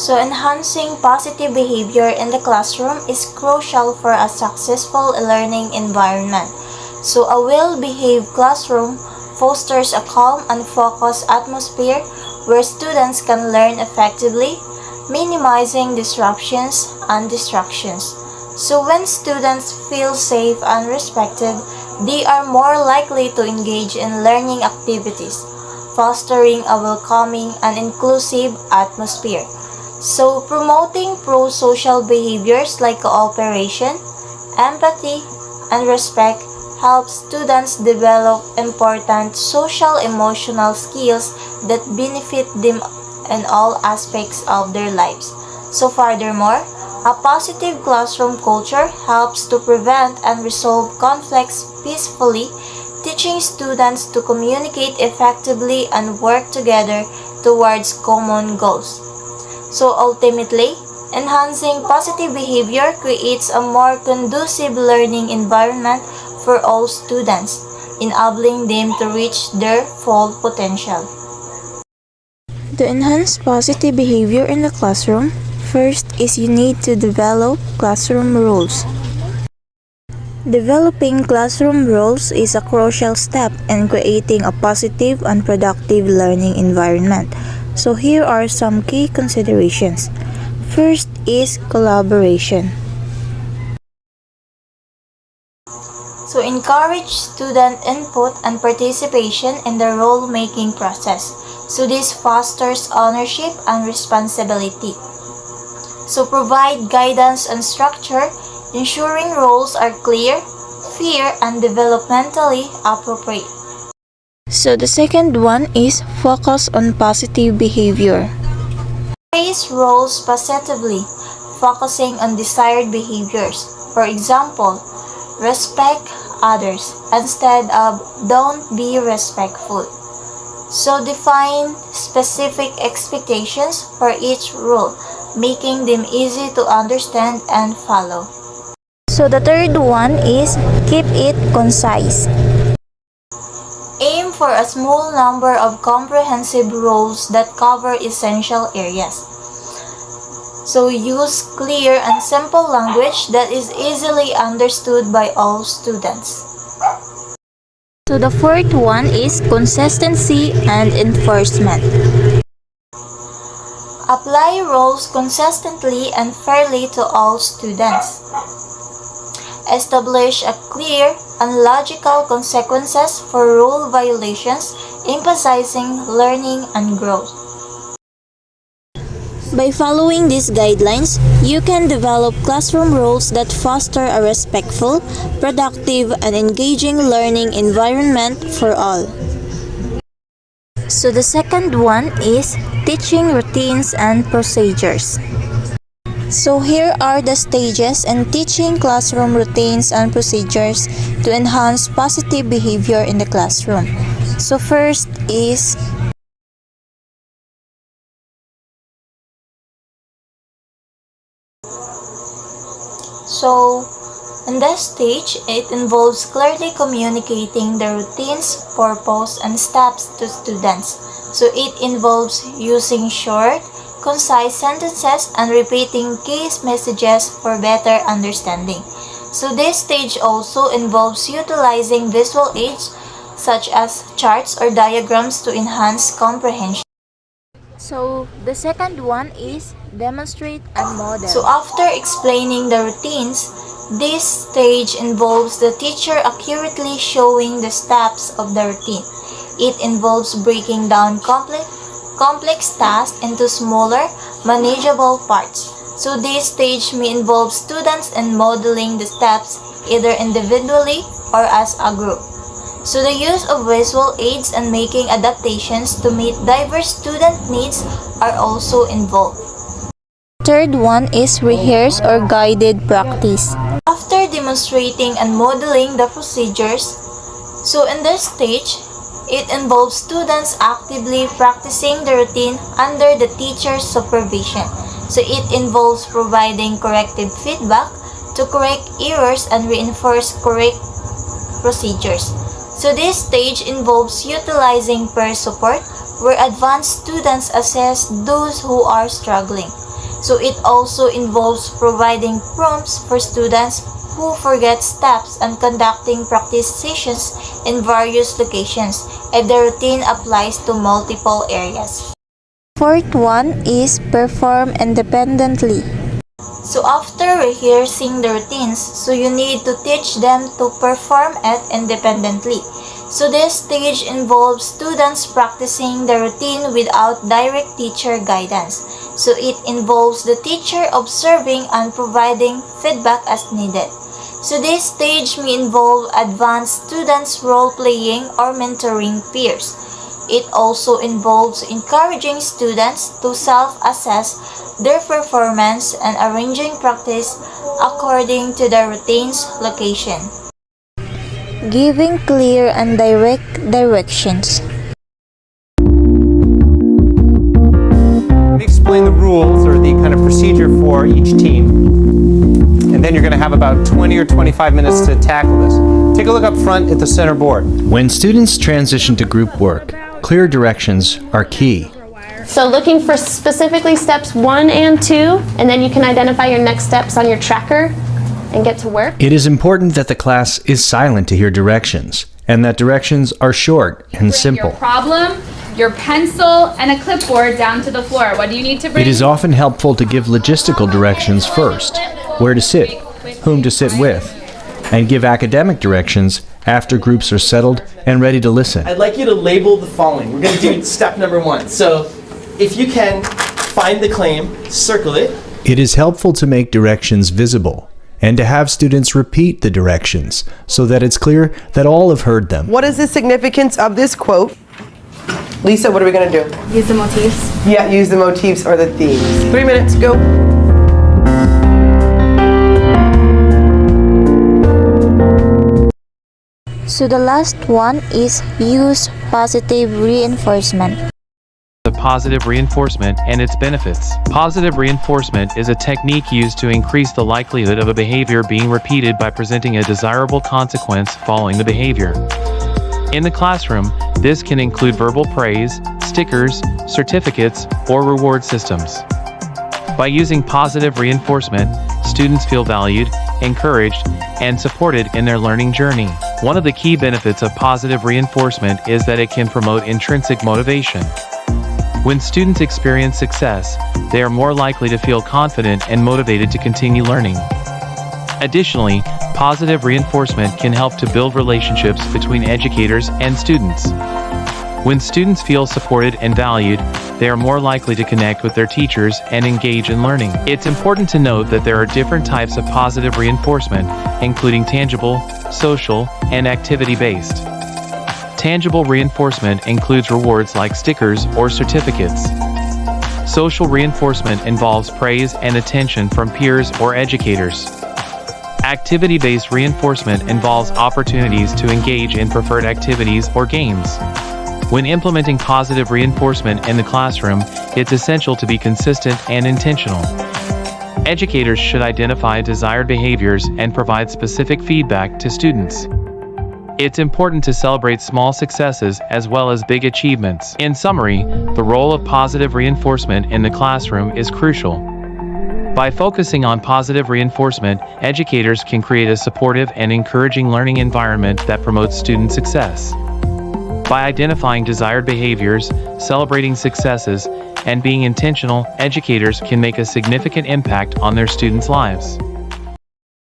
So enhancing positive behavior in the classroom is crucial for a successful learning environment. So a well-behaved classroom fosters a calm and focused atmosphere where students can learn effectively, minimizing disruptions and distractions. So when students feel safe and respected, they are more likely to engage in learning activities, fostering a welcoming and inclusive atmosphere. So promoting pro-social behaviors like cooperation, empathy, and respect helps students develop important social emotional skills that benefit them in all aspects of their lives. So furthermore, a positive classroom culture helps to prevent and resolve conflicts peacefully, teaching students to communicate effectively and work together towards common goals. So ultimately, enhancing positive behavior creates a more conducive learning environment for all students, enabling them to reach their full potential. To enhance positive behavior in the classroom, first is you need to develop classroom rules. Developing classroom rules is a crucial step in creating a positive and productive learning environment. So here are some key considerations. First is collaboration. So encourage student input and participation in the role-making process. So this fosters ownership and responsibility. So provide guidance and structure, ensuring roles are clear, fair, and developmentally appropriate. So the second one is focus on positive behavior. Praise roles positively, focusing on desired behaviors. For example, respect others instead of don't be respectful. So define specific expectations for each role, making them easy to understand and follow. So the third one is keep it concise. Aim for a small number of comprehensive roles that cover essential areas. So use clear and simple language that is easily understood by all students. So the fourth one is consistency and enforcement. Apply roles consistently and fairly to all students. Establish a clear and logical consequences for rule violations, emphasizing learning and growth. By following these guidelines, you can develop classroom rules that foster a respectful, productive, and engaging learning environment for all. So the second one is teaching routines and procedures. So here are the stages in teaching classroom routines and procedures to enhance positive behavior in the classroom. So first is So, in this stage, it involves clearly communicating the routine's purpose and steps to students. So it involves using short, concise sentences and repeating key messages for better understanding. So this stage also involves utilizing visual aids such as charts or diagrams to enhance comprehension. So the second one is demonstrate and model. So after explaining the routines, this stage involves the teacher accurately showing the steps of the routine. It involves breaking down complex tasks into smaller, manageable parts. So this stage may involve students in modeling the steps either individually or as a group. So the use of visual aids and making adaptations to meet diverse student needs are also involved. Third one is rehearse or guided practice. After demonstrating and modeling the procedures, so in this stage, it involves students actively practicing the routine under the teacher's supervision. So it involves providing corrective feedback to correct errors and reinforce correct procedures. So this stage involves utilizing peer support where advanced students assess those who are struggling. So it also involves providing prompts for students who forget steps and conducting practice sessions in various locations if the routine applies to multiple areas. Fourth one is perform independently. So after rehearsing the routines, so you need to teach them to perform it independently. So this stage involves students practicing the routine without direct teacher guidance. So it involves the teacher observing and providing feedback as needed. So this stage may involve advanced students role-playing or mentoring peers. It also involves encouraging students to self-assess their performance and arranging practice according to the routine's location. Giving clear and direct directions. Let me explain the rules or the kind of procedure for each team. And then you're going to have about 20 or 25 minutes to tackle this. Take a look up front at the center board. When students transition to group work, clear directions are key. So looking for specifically steps 1 and 2, and then you can identify your next steps on your tracker and get to work. It is important that the class is silent to hear directions, and that directions are short and Bring simple. your problem, your pencil, and a clipboard down to the floor. What do you need to bring? It is often helpful to give logistical directions first, where to sit, whom to sit with, and give academic directions after groups are settled and ready to listen. I'd like you to label the following. We're going to do step number 1. So if you can, find the claim, circle it. It is helpful to make directions visible and to have students repeat the directions so that it's clear that all have heard them. What is the significance of this quote? Lisa, what are we going to do? Use the motifs. Yeah, use the motifs or the themes. 3 minutes, go. So the last one is use positive reinforcement. Of positive reinforcement and its benefits. Positive reinforcement is a technique used to increase the likelihood of a behavior being repeated by presenting a desirable consequence following the behavior. In the classroom, this can include verbal praise, stickers, certificates, or reward systems. By using positive reinforcement, students feel valued, encouraged, and supported in their learning journey. One of the key benefits of positive reinforcement is that it can promote intrinsic motivation. When students experience success, they are more likely to feel confident and motivated to continue learning. Additionally, positive reinforcement can help to build relationships between educators and students. When students feel supported and valued, they are more likely to connect with their teachers and engage in learning. It's important to note that there are different types of positive reinforcement, including tangible, social, and activity-based. Tangible reinforcement includes rewards like stickers or certificates. Social reinforcement involves praise and attention from peers or educators. Activity-based reinforcement involves opportunities to engage in preferred activities or games. When implementing positive reinforcement in the classroom, it's essential to be consistent and intentional. Educators should identify desired behaviors and provide specific feedback to students. It's important to celebrate small successes as well as big achievements. In summary, the role of positive reinforcement in the classroom is crucial. By focusing on positive reinforcement, educators can create a supportive and encouraging learning environment that promotes student success. By identifying desired behaviors, celebrating successes, and being intentional, educators can make a significant impact on their students' lives.